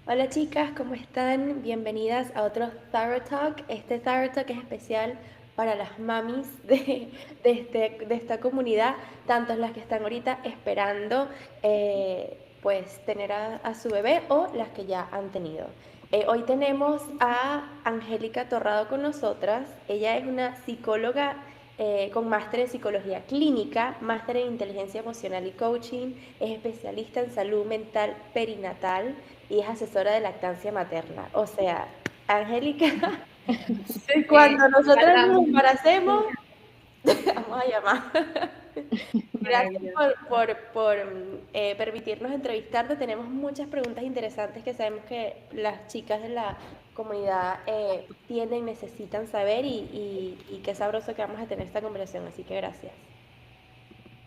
Hola chicas, ¿cómo están? Bienvenidas a otro Thyroid Talk. Este Thyroid Talk es especial para las mamis de esta comunidad, tanto las que están ahorita esperando pues tener a su bebé o las que ya han tenido. Hoy tenemos a Angélica Torrado con nosotras. Ella es una psicóloga con máster en psicología clínica, máster en inteligencia emocional y coaching, es especialista en salud mental perinatal y es asesora de lactancia materna. O sea, Angélica, cuando nosotras Ojalá. nos embaracemos, vamos a llamar. Gracias Maravilloso. por permitirnos entrevistarte. Tenemos muchas preguntas interesantes que sabemos que las chicas de la comunidad tienen, necesitan saber y qué sabroso que vamos a tener esta conversación. Así que gracias.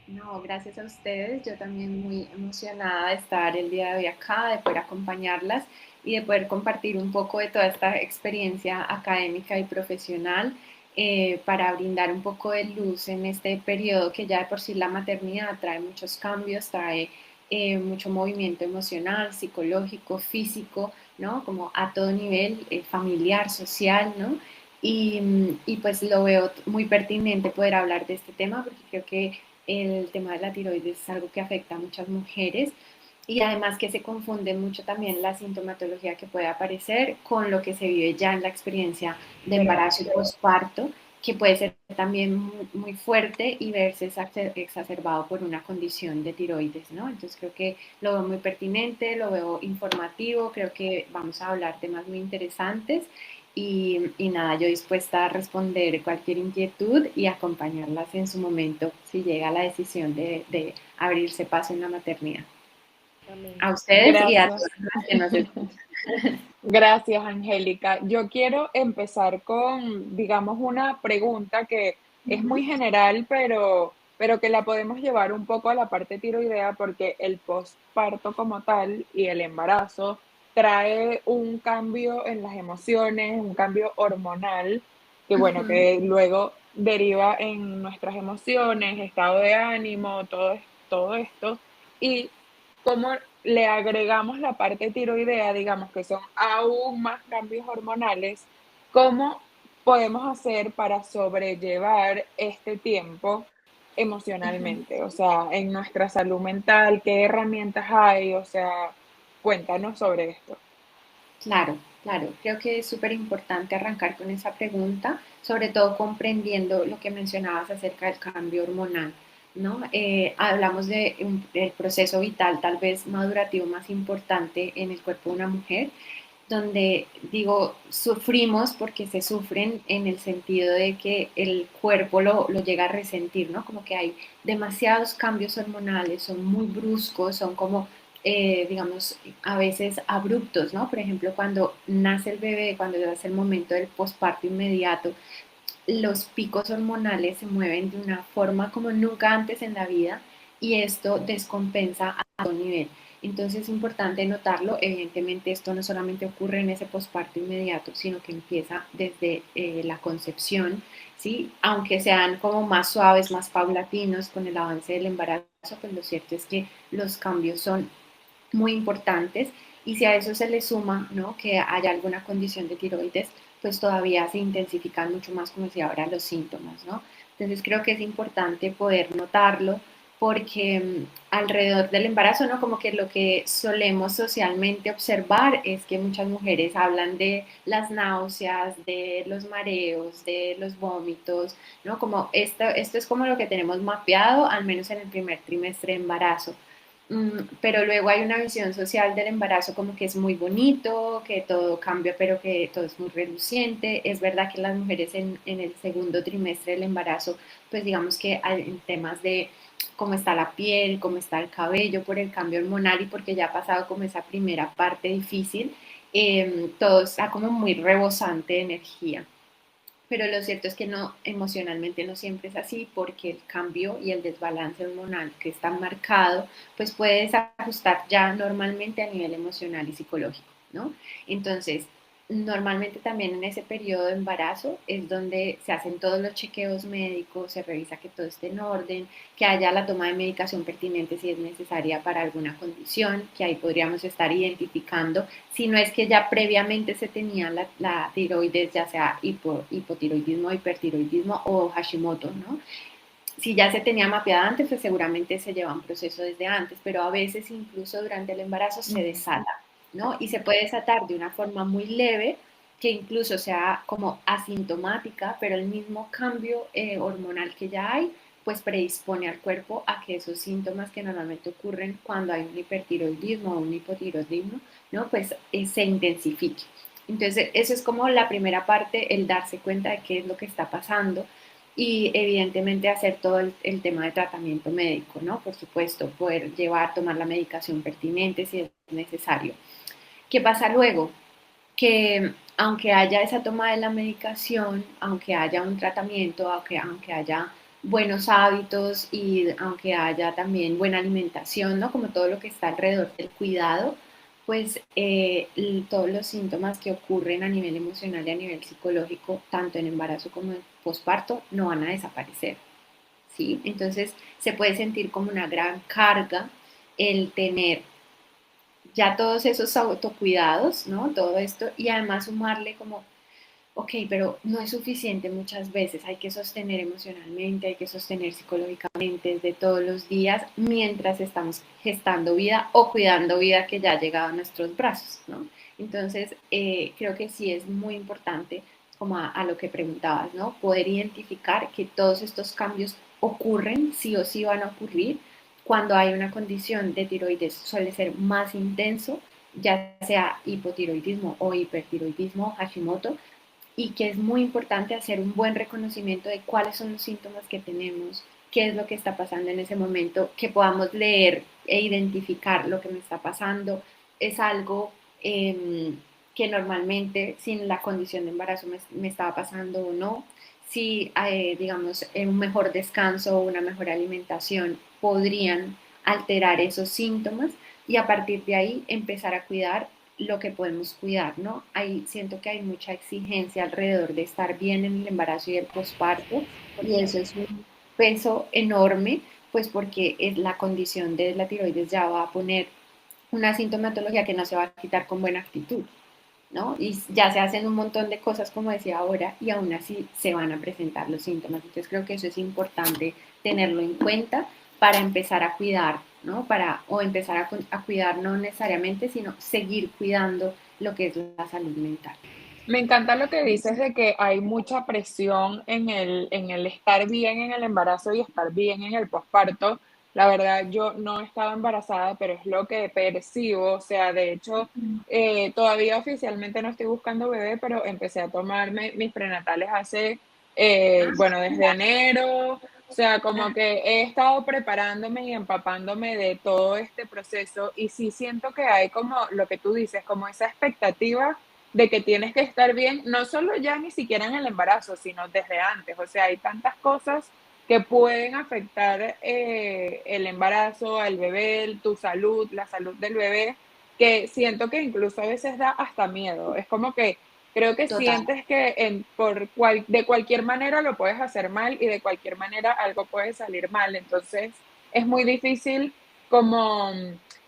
No, gracias a ustedes. Yo también muy emocionada de estar el día de hoy acá, de poder acompañarlas y de poder compartir un poco de toda esta experiencia académica y profesional para brindar un poco de luz en este periodo que ya de por sí la maternidad trae muchos cambios, trae mucho movimiento emocional, psicológico, físico, ¿no? Como a todo nivel, familiar, social, ¿no? Y pues lo veo muy pertinente poder hablar de este tema porque creo que el tema de la tiroides es algo que afecta a muchas mujeres y además que se confunde mucho también la sintomatología que puede aparecer con lo que se vive ya en la experiencia de embarazo y posparto, que puede ser también muy fuerte y verse exacerbado por una condición de tiroides, ¿no? Entonces creo que lo veo muy pertinente, lo veo informativo, creo que vamos a hablar temas muy interesantes y nada, yo dispuesta a responder cualquier inquietud y acompañarlas en su momento si llega la decisión de abrirse paso en la maternidad. Amén. A ustedes y a todas Gracias, las que nos escuchan. gracias Angélica. Yo quiero empezar con, digamos, una pregunta que es Ujú. muy general, pero que la podemos llevar un poco a la parte tiroidea porque el postparto como tal y el embarazo trae un cambio en las emociones, un cambio hormonal, que bueno, Ujú. que luego deriva en nuestras emociones, estado de ánimo, todo esto. Y cómo le agregamos la parte tiroidea, digamos que son aún más cambios hormonales, ¿cómo podemos hacer para sobrellevar este tiempo emocionalmente? O sea, en nuestra salud mental, ¿qué herramientas hay? O sea, cuéntanos sobre esto. Claro, claro. Creo que es súper importante arrancar con esa pregunta, sobre todo comprendiendo lo que mencionabas acerca del cambio hormonal, ¿no? Hablamos del proceso vital, tal vez madurativo más importante en el cuerpo de una mujer, donde digo, sufrimos porque se sufren en el sentido de que el cuerpo lo llega a resentir, ¿no? Como que hay demasiados cambios hormonales, son muy bruscos, son como digamos, a veces abruptos, ¿no? Por ejemplo, cuando nace el bebé, cuando es el momento del posparto inmediato, los picos hormonales se mueven de una forma como nunca antes en la vida y esto descompensa a todo nivel. Entonces es importante notarlo, evidentemente esto no solamente ocurre en ese posparto inmediato, sino que empieza desde la concepción, ¿sí? Aunque sean como más suaves, más paulatinos con el avance del embarazo, pues lo cierto es que los cambios son muy importantes y si a eso se le suma, ¿no? Que haya alguna condición de tiroides, pues todavía se intensifican mucho más, como decía ahora, los síntomas, ¿no? Entonces creo que es importante poder notarlo porque alrededor del embarazo, ¿no? Como que lo que solemos socialmente observar es que muchas mujeres hablan de las náuseas, de los mareos, de los vómitos, ¿no? Como esto es como lo que tenemos mapeado, al menos en el primer trimestre de embarazo. Pero luego hay una visión social del embarazo como que es muy bonito, que todo cambia, pero que todo es muy reluciente. Es verdad que las mujeres en el segundo trimestre del embarazo, pues digamos que en temas de cómo está la piel, cómo está el cabello por el cambio hormonal y porque ya ha pasado como esa primera parte difícil, todo está como muy rebosante de energía. Pero lo cierto es que no, emocionalmente no siempre es así porque el cambio y el desbalance hormonal que está marcado, pues puede desajustar ya normalmente a nivel emocional y psicológico, ¿no? Entonces, Normalmente también en ese periodo de embarazo es donde se hacen todos los chequeos médicos, se revisa que todo esté en orden, que haya la toma de medicación pertinente si es necesaria para alguna condición, que ahí podríamos estar identificando, si no es que ya previamente se tenía la tiroides, ya sea hipotiroidismo, hipertiroidismo o Hashimoto, ¿no? Si ya se tenía mapeada antes, pues seguramente se lleva un proceso desde antes, pero a veces incluso durante el embarazo se desata, ¿no? Y se puede desatar de una forma muy leve, que incluso sea como asintomática, pero el mismo cambio hormonal que ya hay, pues predispone al cuerpo a que esos síntomas que normalmente ocurren cuando hay un hipertiroidismo o un hipotiroidismo, ¿no? Pues se intensifique. Entonces, eso es como la primera parte, el darse cuenta de qué es lo que está pasando y evidentemente hacer todo el tema de tratamiento médico, ¿no? Por supuesto, poder llevar, tomar la medicación pertinente si es necesario. ¿Qué pasa luego? Que aunque haya esa toma de la medicación, aunque haya un tratamiento, aunque haya buenos hábitos y aunque haya también buena alimentación, ¿no? Como todo lo que está alrededor del cuidado, pues todos los síntomas que ocurren a nivel emocional y a nivel psicológico, tanto en embarazo como en posparto, no van a desaparecer, ¿sí? Entonces se puede sentir como una gran carga el tener ya todos esos autocuidados, ¿no? Todo esto y además sumarle como, ok, pero no es suficiente muchas veces, hay que sostener emocionalmente, hay que sostener psicológicamente desde todos los días mientras estamos gestando vida o cuidando vida que ya ha llegado a nuestros brazos, ¿no? Entonces, creo que sí es muy importante, como a lo que preguntabas, ¿no? Poder identificar que todos estos cambios ocurren, sí o sí van a ocurrir. Cuando hay una condición de tiroides suele ser más intenso, ya sea hipotiroidismo o hipertiroidismo, Hashimoto, y que es muy importante hacer un buen reconocimiento de cuáles son los síntomas que tenemos, qué es lo que está pasando en ese momento, que podamos leer e identificar lo que me está pasando. Es algo que normalmente sin la condición de embarazo me estaba pasando o no. Si, digamos, un mejor descanso o una mejor alimentación podrían alterar esos síntomas y a partir de ahí empezar a cuidar lo que podemos cuidar, ¿no? Ahí siento que hay mucha exigencia alrededor de estar bien en el embarazo y el posparto, y eso es un peso enorme, pues porque es la condición de la tiroides ya va a poner una sintomatología que no se va a quitar con buena actitud, ¿no? Y ya se hacen un montón de cosas, como decía ahora, y aún así se van a presentar los síntomas. Entonces creo que eso es importante tenerlo en cuenta para empezar a cuidar, ¿no? O empezar a cuidar no necesariamente, sino seguir cuidando lo que es la salud mental. Me encanta lo que dices de que hay mucha presión en el estar bien en el embarazo y estar bien en el posparto. La verdad, yo no he estado embarazada, pero es lo que percibo. O sea, de hecho, todavía oficialmente no estoy buscando bebé, pero empecé a tomarme mis prenatales hace, bueno, desde enero. O sea, como que he estado preparándome y empapándome de todo este proceso y sí siento que hay como lo que tú dices, como esa expectativa de que tienes que estar bien, no solo ya ni siquiera en el embarazo, sino desde antes. O sea, hay tantas cosas que pueden afectar el embarazo, al bebé, tu salud, la salud del bebé, que siento que incluso a veces da hasta miedo. Es como que creo que Total. sientes que de cualquier manera lo puedes hacer mal y de cualquier manera algo puede salir mal. Entonces es muy difícil como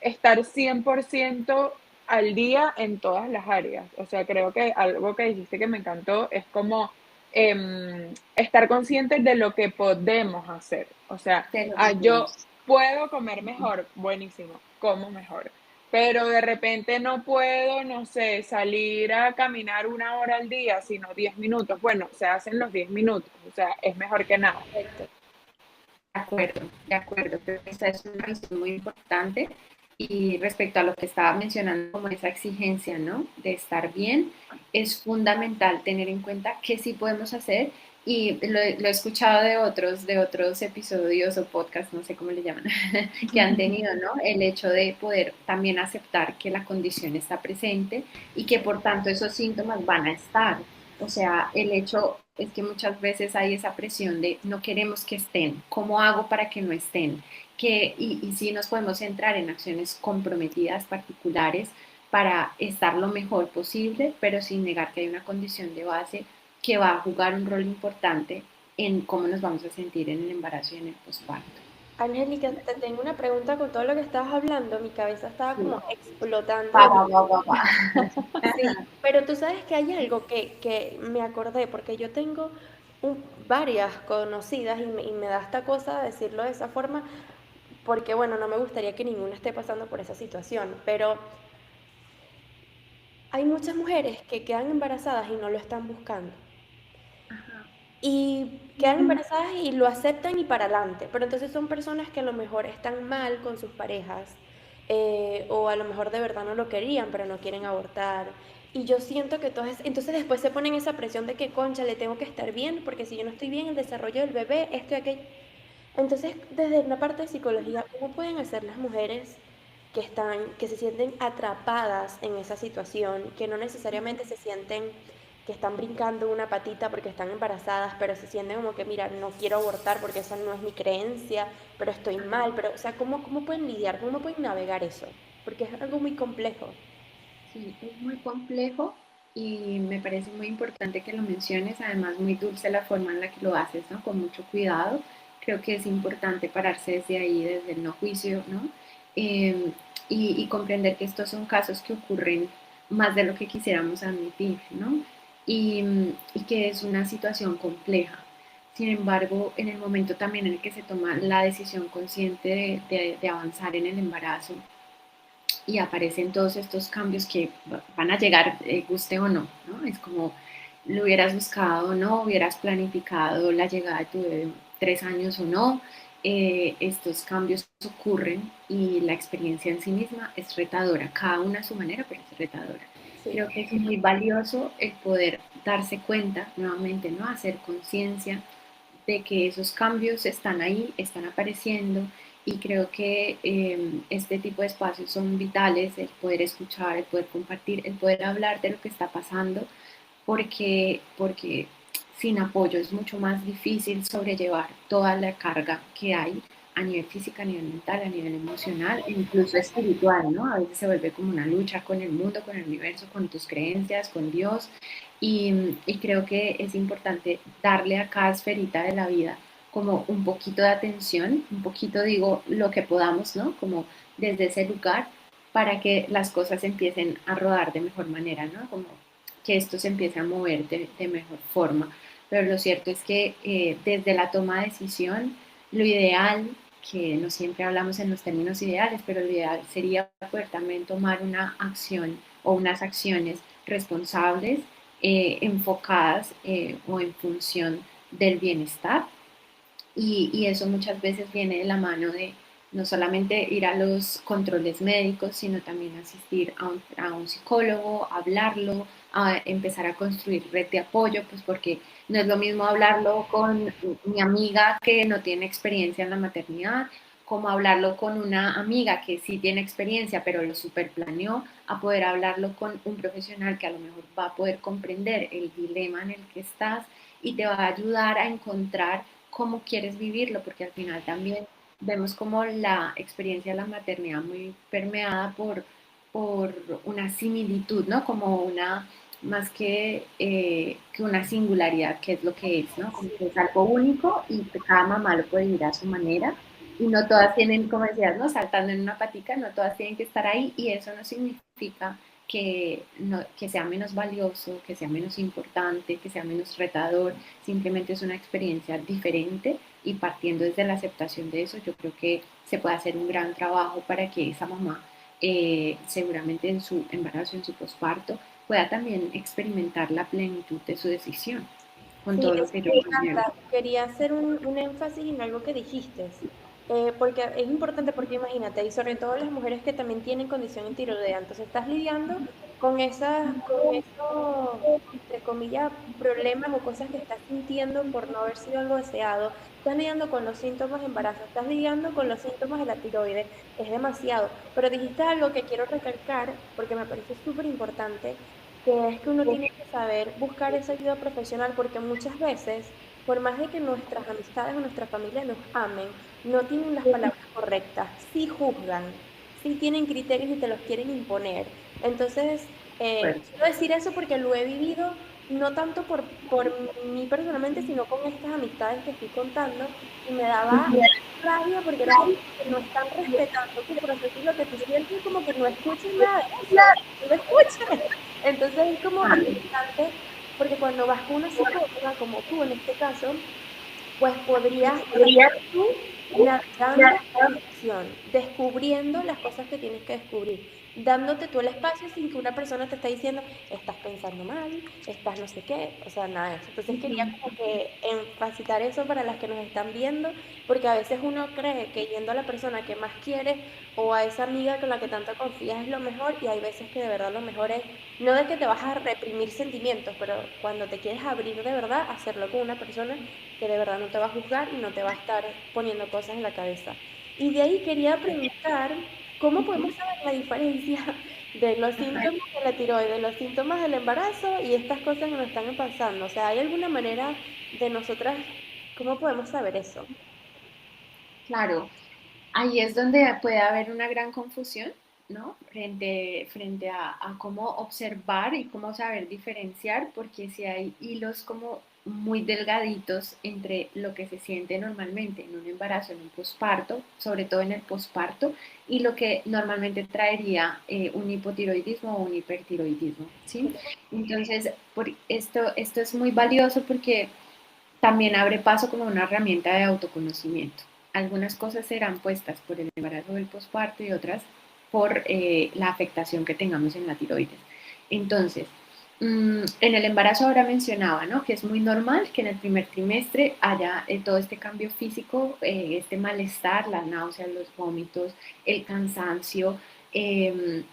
estar 100% al día en todas las áreas. O sea, creo que algo que dijiste que me encantó es como estar conscientes de lo que podemos hacer. O sea, De lo que yo podemos. puedo comer mejor, buenísimo, como mejor. Pero de repente no puedo, no sé, salir a caminar 1 hora al día, sino 10 minutos. Bueno, se hacen los 10 minutos, o sea, es mejor que nada. Perfecto. De acuerdo, de acuerdo. Creo que esa es una visión muy importante. Y respecto a lo que estaba mencionando, como esa exigencia, ¿no? De estar bien, es fundamental tener en cuenta qué sí podemos hacer. Y lo he escuchado de otros episodios o podcasts, no sé cómo le llaman, que han tenido, ¿no? El hecho de poder también aceptar que la condición está presente y que por tanto esos síntomas van a estar. O sea, el hecho es que muchas veces hay esa presión de no queremos que estén, ¿cómo hago para que no estén? Y sí nos podemos centrar en acciones comprometidas particulares, para estar lo mejor posible, pero sin negar que hay una condición de base que va a jugar un rol importante en cómo nos vamos a sentir en el embarazo y en el posparto. Angélica, te tengo una pregunta con todo lo que estabas hablando. Mi cabeza estaba Sí. como explotando Va, de va, va, va, va. preguntas. Sí, pero tú sabes que hay algo que me acordé, porque yo tengo varias conocidas y me da esta cosa decirlo de esa forma, porque bueno, no me gustaría que ninguna esté pasando por esa situación, pero hay muchas mujeres que quedan embarazadas y no lo están buscando. Ajá. Y quedan embarazadas y lo aceptan y para adelante. Pero entonces son personas que a lo mejor están mal con sus parejas, o a lo mejor de verdad no lo querían, pero no quieren abortar. Y yo siento que entonces después se ponen esa presión de que, concha, le tengo que estar bien, porque si yo no estoy bien, el desarrollo del bebé, esto y aquello. Entonces, desde la parte de psicología, ¿cómo pueden hacer las mujeres que se sienten atrapadas en esa situación, que no necesariamente se sienten que están brincando una patita porque están embarazadas, pero se sienten como que, mira, no quiero abortar porque esa no es mi creencia, pero estoy mal, pero, o sea, ¿cómo pueden lidiar, cómo pueden navegar eso? Porque es algo muy complejo. Sí, es muy complejo y me parece muy importante que lo menciones, además muy dulce la forma en la que lo haces, ¿no? Con mucho cuidado. Creo que es importante pararse desde ahí, desde el no juicio, ¿no? Eh, y comprender que estos son casos que ocurren más de lo que quisiéramos admitir, ¿no? Y que es una situación compleja. Sin embargo, en el momento también en el que se toma la decisión consciente de avanzar en el embarazo, y aparecen todos estos cambios que van a llegar, guste o no, ¿no? Es como lo hubieras buscado o no, hubieras planificado la llegada de tu bebé 3 años o no, estos cambios ocurren y la experiencia en sí misma es retadora, cada una a su manera, pero es retadora. Sí. Creo que es muy valioso el poder darse cuenta, nuevamente, ¿no? Hacer conciencia de que esos cambios están ahí, están apareciendo y creo que este tipo de espacios son vitales, el poder escuchar, el poder compartir, el poder hablar de lo que está pasando, porque sin apoyo es mucho más difícil sobrellevar toda la carga que hay a nivel físico, a nivel mental, a nivel emocional, incluso espiritual, ¿no? A veces se vuelve como una lucha con el mundo, con el universo, con tus creencias, con Dios, y creo que es importante darle a cada esferita de la vida como un poquito de atención, un poquito digo lo que podamos, ¿no? Como desde ese lugar para que las cosas empiecen a rodar de mejor manera, ¿no? Como que esto se empiece a mover de mejor forma. Pero lo cierto es que desde la toma de decisión, lo ideal, que no siempre hablamos en los términos ideales, pero lo ideal sería poder también tomar una acción o unas acciones responsables, enfocadas o en función del bienestar y eso muchas veces viene de la mano de no solamente ir a los controles médicos, sino también asistir a un psicólogo, hablarlo, a empezar a construir red de apoyo, pues porque no es lo mismo hablarlo con mi amiga que no tiene experiencia en la maternidad, como hablarlo con una amiga que sí tiene experiencia, pero lo superplaneó, a poder hablarlo con un profesional que a lo mejor va a poder comprender el dilema en el que estás y te va a ayudar a encontrar cómo quieres vivirlo, porque al final también vemos como la experiencia de la maternidad muy permeada por una similitud, ¿no? Como una, más que una singularidad, que es lo que es, ¿no? Como que es algo único y cada mamá lo puede vivir a su manera. Y no todas tienen, como decías, ¿no? Saltando en una patica, no todas tienen que estar ahí y eso no significa que, no, que sea menos valioso, que sea menos importante, que sea menos retador, simplemente es una experiencia diferente y partiendo desde la aceptación de eso, yo creo que se puede hacer un gran trabajo para que esa mamá, seguramente en su embarazo, en su posparto, pueda también experimentar la plenitud de su decisión con Sí, todo lo eso que yo me conlleva. encanta. Quería hacer un énfasis en algo que dijiste, porque es importante porque imagínate, y sobre todo las mujeres que también tienen condición en tiroidea, entonces estás lidiando con esos, entre comillas, problemas o cosas que estás sintiendo por no haber sido algo deseado, estás lidiando con los síntomas de embarazo, estás lidiando con los síntomas de la tiroides, es demasiado. Pero dijiste algo que quiero recalcar porque me parece súper importante, que es que uno tiene que saber buscar esa ayuda profesional porque muchas veces, por más de que nuestras amistades o nuestra familia nos amen, no tienen las palabras correctas, sí juzgan, sí tienen criterios y te los quieren imponer. Entonces, Bueno, quiero decir eso porque lo he vivido no tanto por mí personalmente, sino con estas amistades que estoy contando, y me daba rabia porque era como que no están respetando tu proceso y lo que tú sientes, como que no escuchan nada de eso, no lo escuchan. Entonces es como importante, porque cuando vas con una psicóloga, como tú en este caso, pues podrías ir tú navegando la situación, descubriendo las cosas que tienes que descubrir, dándote tú el espacio sin que una persona te esté diciendo, estás pensando mal, estás no sé qué, o sea, nada de eso. Entonces quería como que enfatizar eso para las que nos están viendo, porque a veces uno cree que yendo a la persona que más quiere o a esa amiga con la que tanto confías es lo mejor, y hay veces que de verdad lo mejor es, no de que te vas a reprimir sentimientos, pero cuando te quieres abrir de verdad, hacerlo con una persona que de verdad no te va a juzgar y no te va a estar poniendo cosas en la cabeza. Y de ahí quería preguntar, ¿cómo podemos saber la diferencia de los síntomas de la tiroides, de los síntomas del embarazo y estas cosas que nos están pasando? O sea, ¿hay alguna manera de nosotras, cómo podemos saber eso? claro, ahí es donde puede haber una gran confusión, ¿no? Frente a cómo observar y cómo saber diferenciar, porque si hay hilos como muy delgaditos entre lo que se siente normalmente en un embarazo, en un posparto, sobre todo en el posparto, y lo que normalmente traería un hipotiroidismo o un hipertiroidismo, ¿sí? Entonces, esto es muy valioso porque también abre paso como una herramienta de autoconocimiento. Algunas cosas serán puestas por el embarazo del posparto y otras por la afectación que tengamos en la tiroides. Entonces, en el embarazo ahora mencionaba, ¿no? Que es muy normal que en el primer trimestre haya todo este cambio físico, este malestar, la náusea, los vómitos, el cansancio. Eh,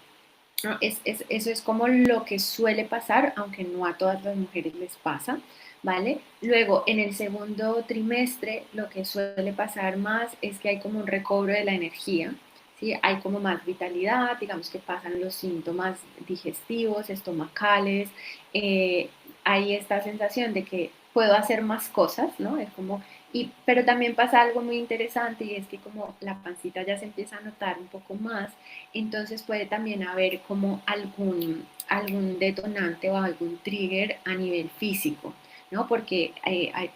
¿No? Eso es como lo que suele pasar, aunque no a todas las mujeres les pasa, ¿vale? Luego, en el segundo trimestre, lo que suele pasar más es que hay como un recobro de la energía, ¿sí? Hay como más vitalidad, digamos que pasan los síntomas digestivos, estomacales, eh, hay esta sensación de que puedo hacer más cosas, ¿no? Es como pero también pasa algo muy interesante y es que como la pancita ya se empieza a notar un poco más, entonces puede también haber como algún detonante o algún trigger a nivel físico, ¿no? Porque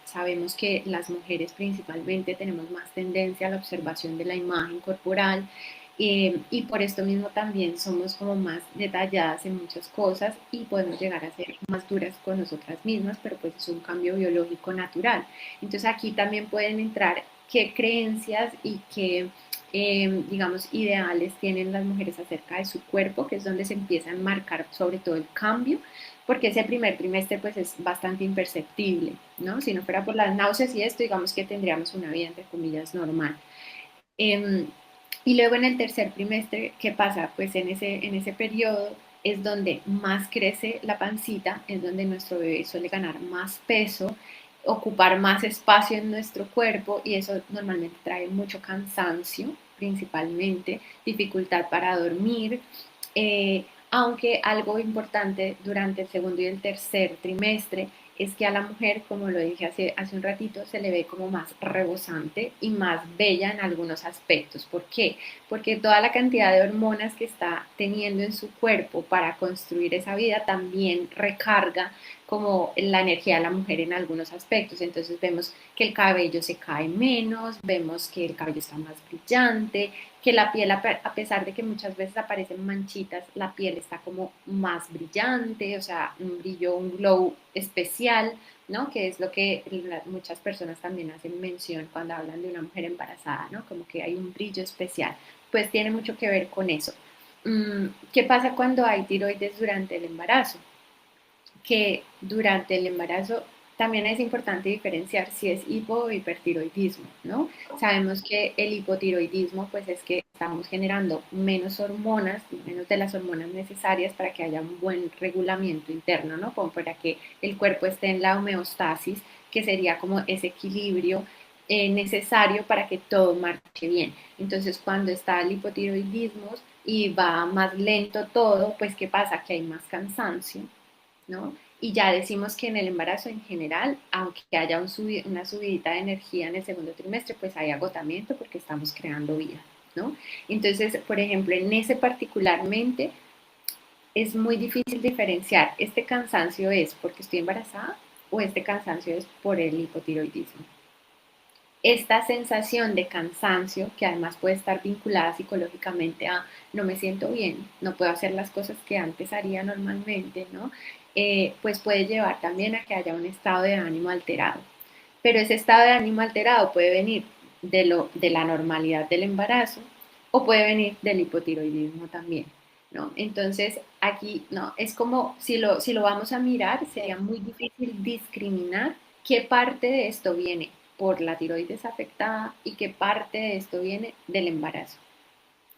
sabemos que las mujeres principalmente tenemos más tendencia a la observación de la imagen corporal, y por esto mismo también somos como más detalladas en muchas cosas y podemos llegar a ser más duras con nosotras mismas, pero pues es un cambio biológico natural. Entonces aquí también pueden entrar qué creencias y qué, digamos, ideales tienen las mujeres acerca de su cuerpo, que es donde se empieza a marcar sobre todo el cambio, porque ese primer trimestre pues es bastante imperceptible, ¿no? Si no fuera por las náuseas y esto, digamos que tendríamos una vida entre comillas normal. Eh, y luego en el tercer trimestre, ¿qué pasa? Pues en ese periodo es donde más crece la pancita, es donde nuestro bebé suele ganar más peso, ocupar más espacio en nuestro cuerpo y eso normalmente trae mucho cansancio, principalmente, dificultad para dormir. Aunque algo importante durante el segundo y el tercer trimestre es que a la mujer, como lo dije hace un ratito, se le ve como más rebosante y más bella en algunos aspectos. ¿Por qué? Porque toda la cantidad de hormonas que está teniendo en su cuerpo para construir esa vida también recarga como la energía de la mujer en algunos aspectos. Entonces vemos que el cabello se cae menos, vemos que el cabello está más brillante, que la piel, a pesar de que muchas veces aparecen manchitas, la piel está como más brillante, o sea, un brillo, un glow especial, ¿no? Que es lo que muchas personas también hacen mención cuando hablan de una mujer embarazada, ¿no? Como que hay un brillo especial. Pues tiene mucho que ver con eso. ¿Qué pasa cuando hay tiroides durante el embarazo? Que durante el embarazo también es importante diferenciar si es hipo o hipertiroidismo, ¿no? Sabemos que el hipotiroidismo pues es que estamos generando menos hormonas, menos de las hormonas necesarias para que haya un buen regulamiento interno, ¿no? Como para que el cuerpo esté en la homeostasis, que sería como ese equilibrio necesario para que todo marche bien. Entonces, cuando está el hipotiroidismo y va más lento todo, pues ¿qué pasa? Que hay más cansancio, ¿no? Y ya decimos que en el embarazo en general, aunque haya una subidita de energía en el segundo trimestre, pues hay agotamiento porque estamos creando vida. ¿no? Entonces, por ejemplo, en ese particularmente es muy difícil diferenciar, este cansancio es porque estoy embarazada o este cansancio es por el hipotiroidismo. Esta sensación de cansancio, que además puede estar vinculada psicológicamente a no me siento bien, no puedo hacer las cosas que antes haría normalmente, ¿no? Pues puede llevar también a que haya un estado de ánimo alterado. Pero ese estado de ánimo alterado puede venir de la normalidad del embarazo o puede venir del hipotiroidismo también, ¿no? Entonces, aquí, no, es como, si lo vamos a mirar, sería muy difícil discriminar qué parte de esto viene por la tiroides afectada y qué parte de esto viene del embarazo,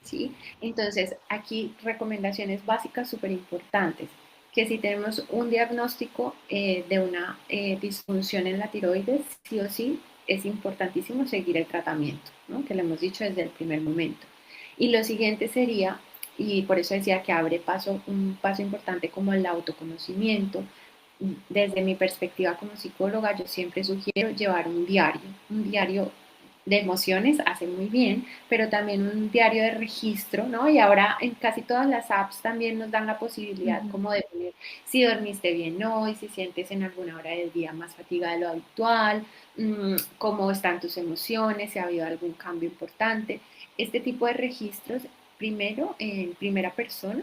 ¿sí? Entonces, aquí recomendaciones básicas súper importantes, que si tenemos un diagnóstico de una disfunción en la tiroides, sí o sí es importantísimo seguir el tratamiento, ¿no? Que lo hemos dicho desde el primer momento. Y lo siguiente sería, y por eso decía que abre un paso importante como el autoconocimiento. Desde mi perspectiva como psicóloga, yo siempre sugiero llevar un diario de emociones hace muy bien, pero también un diario de registro, ¿no? Y ahora en casi todas las apps también nos dan la posibilidad Ujú. como de poner si dormiste bien hoy, si sientes en alguna hora del día más fatiga de lo habitual, cómo están tus emociones, si ha habido algún cambio importante. Este tipo de registros, primero, en primera persona,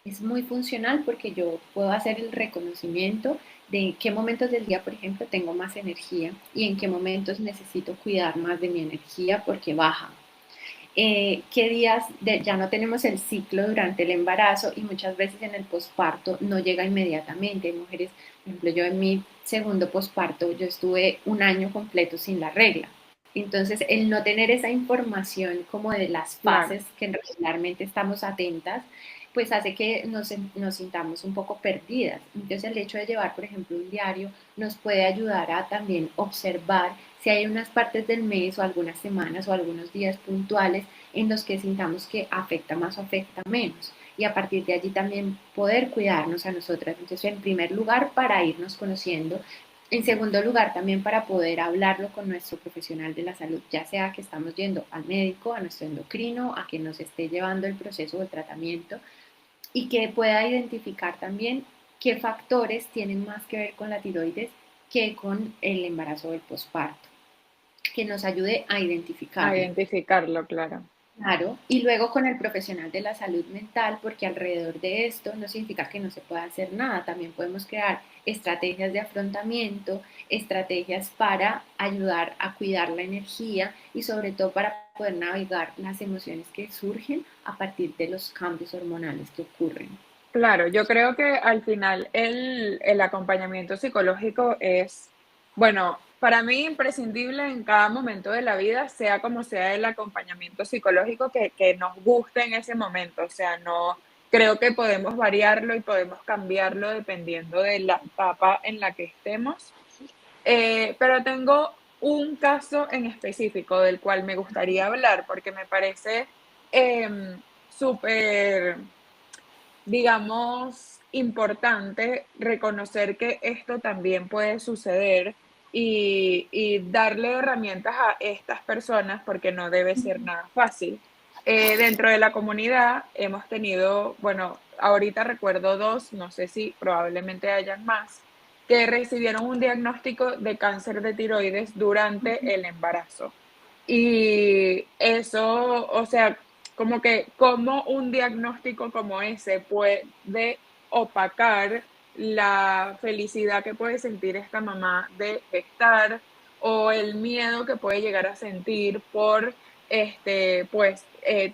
es muy funcional porque yo puedo hacer el reconocimiento de qué momentos del día, por ejemplo, tengo más energía y en qué momentos necesito cuidar más de mi energía porque baja. Qué días ya no tenemos el ciclo durante el embarazo y muchas veces en el posparto no llega inmediatamente. Hay mujeres, por ejemplo, yo en mi segundo posparto, yo estuve un año completo sin la regla. Entonces, el no tener esa información como de las Claro. fases que regularmente estamos atentas, pues hace que nos sintamos un poco perdidas. Entonces, el hecho de llevar, por ejemplo, un diario nos puede ayudar a también observar si hay unas partes del mes o algunas semanas o algunos días puntuales en los que sintamos que afecta más o afecta menos. Y a partir de allí también poder cuidarnos a nosotras. Entonces, en primer lugar, para irnos conociendo. En segundo lugar, también para poder hablarlo con nuestro profesional de la salud, ya sea que estamos yendo al médico, a nuestro endocrino, a que nos esté llevando el proceso o el tratamiento y que pueda identificar también qué factores tienen más que ver con la tiroides que con el embarazo o el posparto, que nos ayude a A identificarlo. identificarlo, claro. Claro, y luego con el profesional de la salud mental, porque alrededor de esto no significa que no se pueda hacer nada, también podemos crear estrategias de afrontamiento, estrategias para ayudar a cuidar la energía y sobre todo para poder navegar las emociones que surgen a partir de los cambios hormonales que ocurren. Claro, yo creo que al final el acompañamiento psicológico es, bueno, para mí imprescindible en cada momento de la vida, sea como sea el acompañamiento psicológico que nos guste en ese momento. O sea, no creo que podemos variarlo y podemos cambiarlo dependiendo de la etapa en la que estemos. Pero tengo un caso en específico del cual me gustaría hablar porque me parece súper, digamos, importante reconocer que esto también puede suceder y darle herramientas a estas personas porque no debe ser nada fácil. Dentro de la comunidad hemos tenido, bueno, ahorita recuerdo dos, no sé si probablemente hayan más, que recibieron un diagnóstico de cáncer de tiroides durante el embarazo. Y eso, o sea, como que cómo un diagnóstico como ese puede opacar la felicidad que puede sentir esta mamá de gestar o el miedo que puede llegar a sentir por pues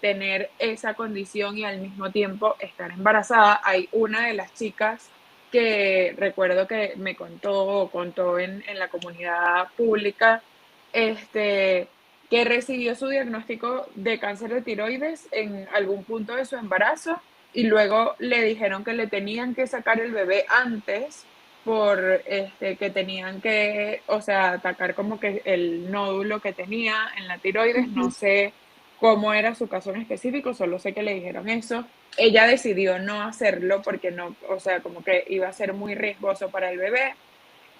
tener esa condición y al mismo tiempo estar embarazada. Hay una de las chicas que recuerdo que me contó en la comunidad pública, este, que recibió su diagnóstico de cáncer de tiroides en algún punto de su embarazo y luego le dijeron que le tenían que sacar el bebé antes por que tenían que, o sea, atacar como que el nódulo que tenía en la tiroides. No sé cómo era su caso en específico, solo sé que le dijeron eso. Ella decidió no hacerlo porque no, o sea, como que iba a ser muy riesgoso para el bebé.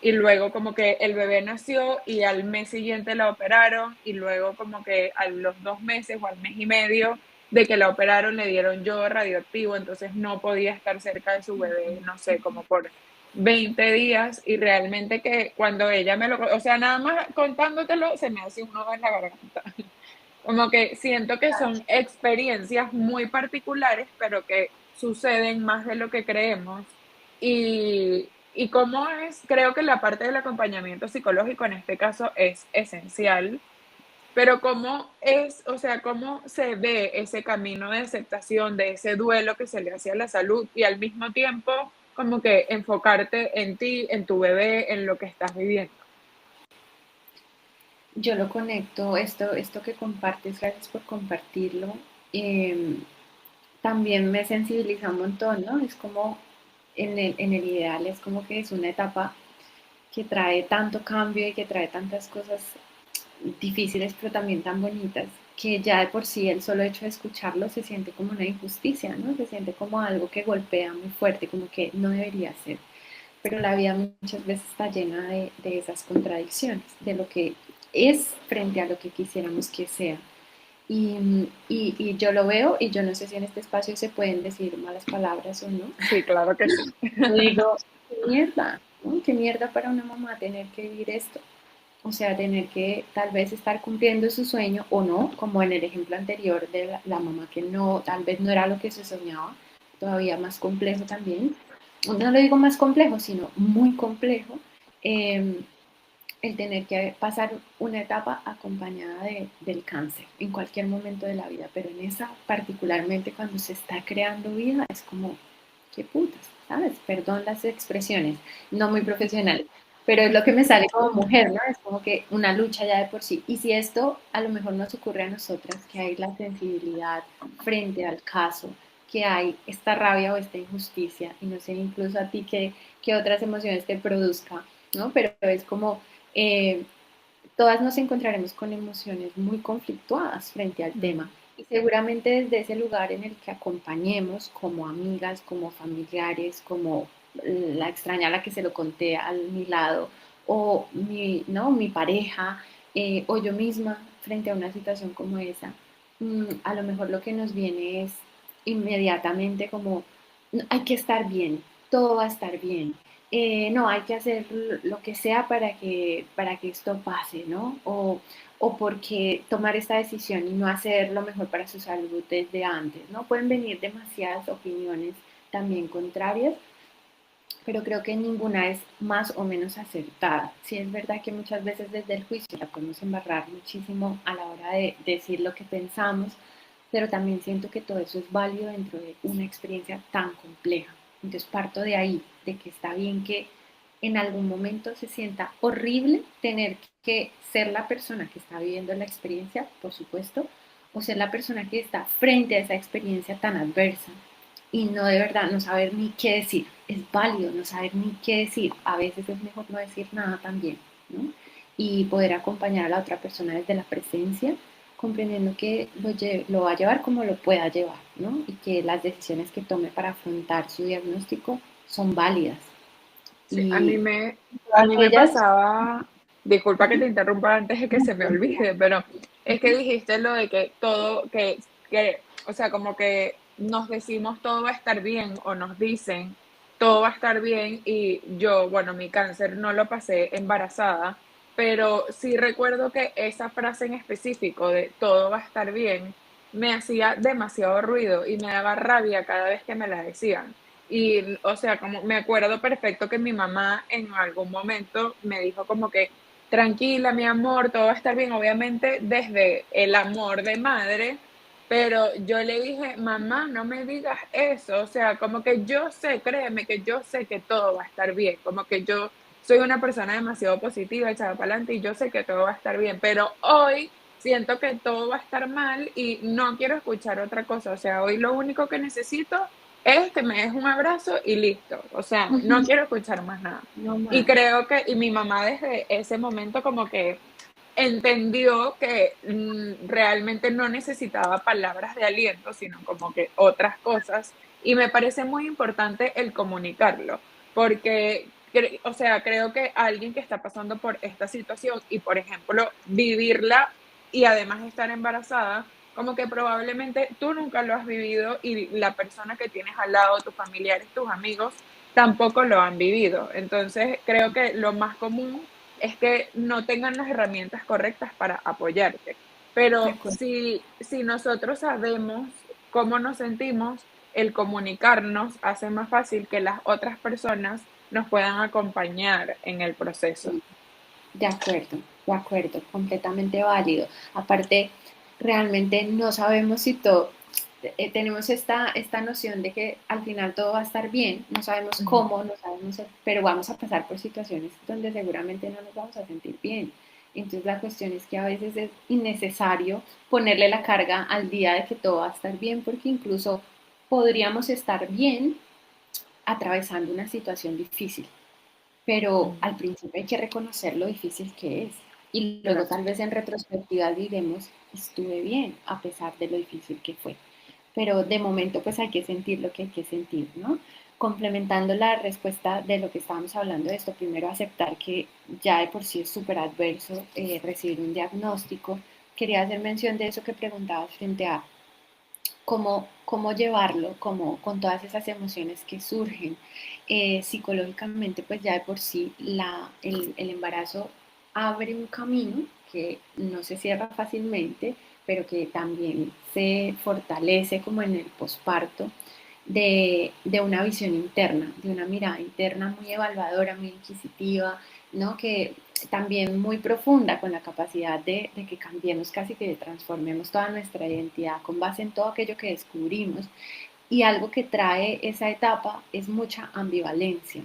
y luego como que el bebé nació y al mes siguiente la operaron y luego como que a los 2 meses o al mes y medio de que la operaron le dieron yodo radioactivo, entonces no podía estar cerca de su bebé, no sé, como por 20 días y realmente que cuando ella me lo, o sea, nada más contándotelo se me hace un nudo en la garganta. Como que siento que son experiencias muy particulares, pero que suceden más de lo que creemos. Y cómo es, creo que la parte del acompañamiento psicológico en este caso es esencial, pero cómo es, o sea, cómo se ve ese camino de aceptación, de ese duelo que se le hace a la salud y al mismo tiempo como que enfocarte en ti, en tu bebé, en lo que estás viviendo. Yo lo conecto, esto que compartes, gracias por compartirlo. em, También me sensibiliza un montón, ¿no? Es como en el ideal, es como que es una etapa que trae tanto cambio y que trae tantas cosas difíciles, pero también tan bonitas, que ya de por sí el solo hecho de escucharlo se siente como una injusticia, ¿no? Se siente como algo que golpea muy fuerte, como que no debería ser. Pero la vida muchas veces está llena de esas contradicciones, de lo que es frente a lo que quisiéramos que sea. Y yo lo veo y yo no sé si en este espacio se pueden decir malas palabras o no. Sí, claro que sí. Yo digo, qué mierda, ¿no? Qué mierda para una mamá tener que vivir esto. O sea, tener que tal vez estar cumpliendo su sueño o no, como en el ejemplo anterior de la mamá que no, tal vez no era lo que se soñaba, todavía más complejo también. No lo digo más complejo, sino muy complejo. eh, el tener que pasar una etapa acompañada del cáncer en cualquier momento de la vida, pero en esa particularmente cuando se está creando vida es como, qué putas, ¿sabes? Perdón las expresiones, no muy profesionales, pero es lo que me sale como mujer, ¿no? Es como que una lucha ya de por sí. Y si esto a lo mejor nos ocurre a nosotras, que hay la sensibilidad frente al caso, que hay esta rabia o esta injusticia, y no sé incluso a ti qué otras emociones te produzca, ¿no? Pero es como eh, todas nos encontraremos con emociones muy conflictuadas frente al tema. Y seguramente desde ese lugar en el que acompañemos como amigas, como familiares, como la extraña a la que se lo conté a mi lado, o ¿no? Mi pareja, o yo misma frente a una situación como esa, a lo mejor lo que nos viene es inmediatamente como, "No, hay que estar bien, todo va a estar bien, no, hay que hacer lo que sea para que esto pase, ¿no? O porque tomar esta decisión y no hacer lo mejor para su salud desde antes, ¿no? Pueden venir demasiadas opiniones también contrarias, pero creo que ninguna es más o menos acertada. Sí es verdad que muchas veces desde el juicio la podemos embarrar muchísimo a la hora de decir lo que pensamos, pero también siento que todo eso es válido dentro de una experiencia tan compleja. Entonces parto de ahí, de que está bien que en algún momento se sienta horrible tener que ser la persona que está viviendo la experiencia, por supuesto, o ser la persona que está frente a esa experiencia tan adversa y no de verdad no saber ni qué decir. Es válido no saber ni qué decir. A veces es mejor no decir nada también, ¿no? Y poder acompañar a la otra persona desde la presencia, comprendiendo que lo va a llevar como lo pueda llevar, ¿no? Y que las decisiones que tome para afrontar su diagnóstico son válidas. Sí, Y a todas mí me ellas, pasaba, disculpa que te interrumpa antes de que se me olvide, pero es que dijiste lo de que todo, o sea, como que nos decimos todo va a estar bien o nos dicen todo va a estar bien y yo, bueno, mi cáncer no lo pasé embarazada, pero sí recuerdo que esa frase en específico de todo va a estar bien me hacía demasiado ruido y me daba rabia cada vez que me la decían. Y, o sea, como me acuerdo perfecto que mi mamá en algún momento me dijo como que, tranquila, mi amor, todo va a estar bien, obviamente desde el amor de madre, pero yo le dije, mamá, no me digas eso, o sea, como que yo sé, créeme que yo sé que todo va a estar bien, como que yo soy una persona demasiado positiva, echada para adelante y yo sé que todo va a estar bien, pero hoy siento que todo va a estar mal y no quiero escuchar otra cosa, o sea, hoy lo único que necesito es que me des un abrazo y listo. O sea, no quiero escuchar más nada. no Y más. creo que, y mi mamá desde ese momento como que entendió que realmente no necesitaba palabras de aliento, sino como que otras cosas. Y me parece muy importante el comunicarlo, porque o sea, creo que alguien que está pasando por esta situación y, por ejemplo, vivirla y además estar embarazada, como que probablemente tú nunca lo has vivido y la persona que tienes al lado, tus familiares, tus amigos, tampoco lo han vivido. Entonces, creo que lo más común es que no tengan las herramientas correctas para apoyarte. De Pero acuerdo. si nosotros sabemos cómo nos sentimos, el comunicarnos hace más fácil que las otras personas nos puedan acompañar en el proceso. De acuerdo, completamente válido. Aparte, realmente no sabemos si todo, tenemos esta noción de que al final todo va a estar bien, no sabemos Ujú. cómo, no sabemos, pero vamos a pasar por situaciones donde seguramente no nos vamos a sentir bien. Entonces la cuestión es que a veces es innecesario ponerle la carga al día de que todo va a estar bien, porque incluso podríamos estar bien atravesando una situación difícil, pero Mm, al principio hay que reconocer lo difícil que es. Y luego claro. tal vez en retrospectiva diremos, estuve bien a pesar de lo difícil que fue. Pero de momento pues hay que sentir lo que hay que sentir, ¿no? Complementando la respuesta de lo que estábamos hablando de esto, primero aceptar que ya de por sí es súper adverso recibir un diagnóstico. Quería hacer mención de eso que preguntabas frente a cómo llevarlo, cómo, con todas esas emociones que surgen. Psicológicamente, pues ya de por sí el embarazo abre un camino que no se cierra fácilmente, pero que también se fortalece como en el posparto de una visión interna, de una mirada interna muy evaluadora, muy inquisitiva, ¿no? Que también muy profunda, con la capacidad de que cambiemos, casi que transformemos toda nuestra identidad con base en todo aquello que descubrimos. Y algo que trae esa etapa es mucha ambivalencia,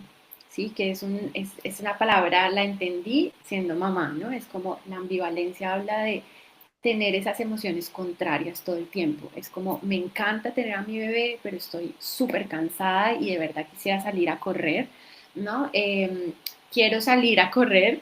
¿sí? Que es una palabra, la entendí siendo mamá, ¿no? Es como la ambivalencia habla de tener esas emociones contrarias todo el tiempo. Es como, me encanta tener a mi bebé, pero estoy súper cansada y de verdad quisiera salir a correr, ¿no? Quiero salir a correr,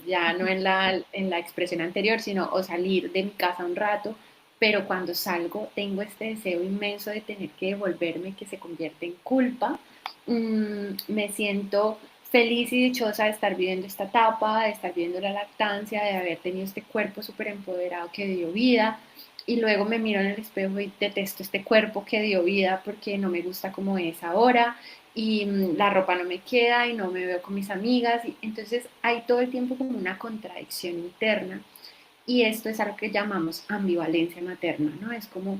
ya no en la expresión anterior, sino o salir de mi casa un rato, pero cuando salgo tengo este deseo inmenso de tener que devolverme que se convierte en culpa. Me siento feliz y dichosa de estar viviendo esta etapa, de estar viviendo la lactancia, de haber tenido este cuerpo súper empoderado que dio vida. Y luego me miro en el espejo y detesto este cuerpo que dio vida porque no me gusta como es ahora y la ropa no me queda y no me veo con mis amigas. Y entonces hay todo el tiempo como una contradicción interna y esto es algo que llamamos ambivalencia materna, ¿no? Es como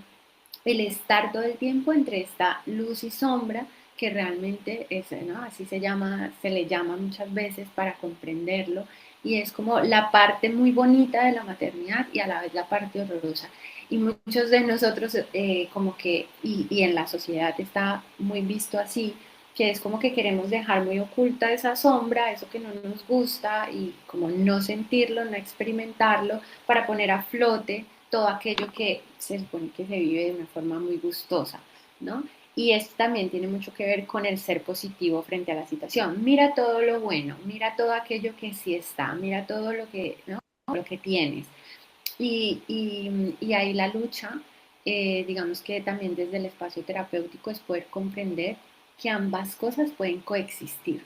el estar todo el tiempo entre esta luz y sombra que realmente es, ¿no? Así se llama, se le llama muchas veces para comprenderlo y es como la parte muy bonita de la maternidad y a la vez la parte horrorosa. Y muchos de nosotros como que, y en la sociedad está muy visto así, que es como que queremos dejar muy oculta esa sombra, eso que no nos gusta y como no sentirlo, no experimentarlo, para poner a flote todo aquello que se supone que se vive de una forma muy gustosa, ¿no? Y esto también tiene mucho que ver con el ser positivo frente a la situación. Mira todo lo bueno, mira todo aquello que sí está, mira todo lo que, ¿no? Lo que tienes. Y ahí la lucha, digamos que también desde el espacio terapéutico es poder comprender que ambas cosas pueden coexistir,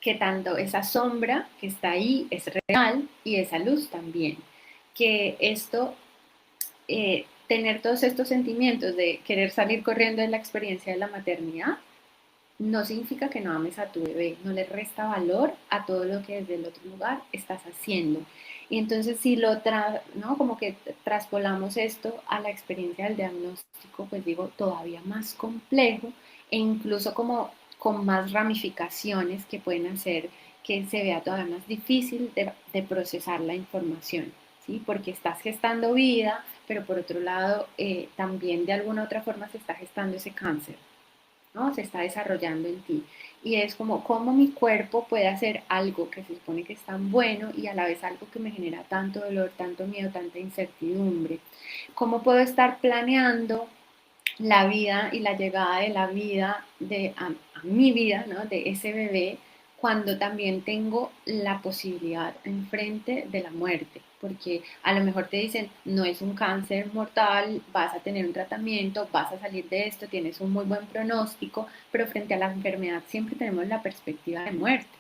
que tanto esa sombra que está ahí es real y esa luz también, que esto tener todos estos sentimientos de querer salir corriendo de la experiencia de la maternidad no significa que no ames a tu bebé, no le resta valor a todo lo que desde el otro lugar estás haciendo. Y entonces si ¿no? Como que traspolamos esto a la experiencia del diagnóstico, pues digo, todavía más complejo e incluso como con más ramificaciones que pueden hacer que se vea todavía más difícil de procesar la información, ¿sí? Porque estás gestando vida, pero por otro lado también de alguna u otra forma se está gestando ese cáncer, ¿no? Se está desarrollando en ti. Y es como cómo mi cuerpo puede hacer algo que se supone que es tan bueno y a la vez algo que me genera tanto dolor, tanto miedo, tanta incertidumbre. ¿Cómo puedo estar planeando la vida y la llegada de la vida a mi vida, ¿no? De ese bebé, cuando también tengo la posibilidad enfrente de la muerte? porque a lo mejor te dicen, no es un cáncer mortal, vas a tener un tratamiento, vas a salir de esto, tienes un muy buen pronóstico, pero frente a la enfermedad siempre tenemos la perspectiva de muerte.